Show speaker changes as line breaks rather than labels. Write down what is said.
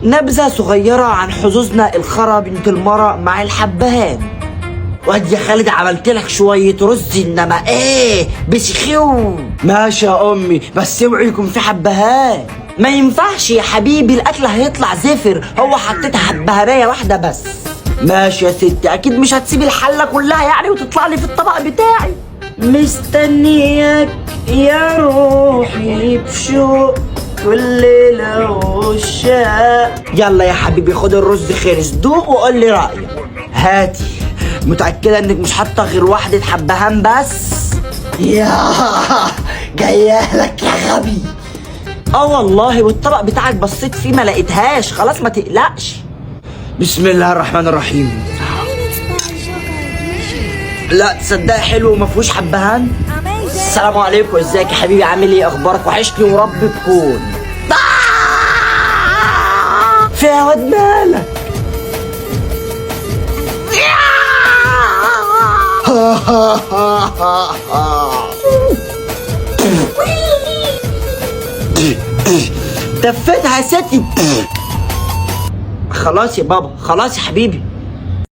نبذة صغيرة عن حظوظنا الخرا بنت المرة مع الحبهان. واد يا خالد عملت لك شوية رز انما ايه بسخيو. ماشي يا امي بس اوعي يكون في حبهان. ما ينفعش يا حبيبي الاكل هيطلع زفر، هو حطيت حبهانية واحدة بس. ماشي يا ستي اكيد مش هتسيبي الحلة كلها يعني وتطلع لي في الطبق بتاعي. مستنياك يا روحي بشوق كل ليلة والشاق. يلا يا حبيبي خد الرز خلص، دوق وقول لي رأيك. هاتي. متأكدة انك مش حاطة غير واحدة حبهان بس؟ يا جايالك يا غبي. والله والطبق بتاعك بصيت فيه ما لقيتهاش، خلاص ما تقلقش. بسم الله الرحمن الرحيم. لا تصدق حلو وما فيهوش حبهان. السلام عليكم، ازيك يا حبيبي، عامل ايه، اخبارك، وحشني ورب تكون. فيها واد مالك. دفتها يا ستي. خلاص يا بابا، خلاص يا حبيبي.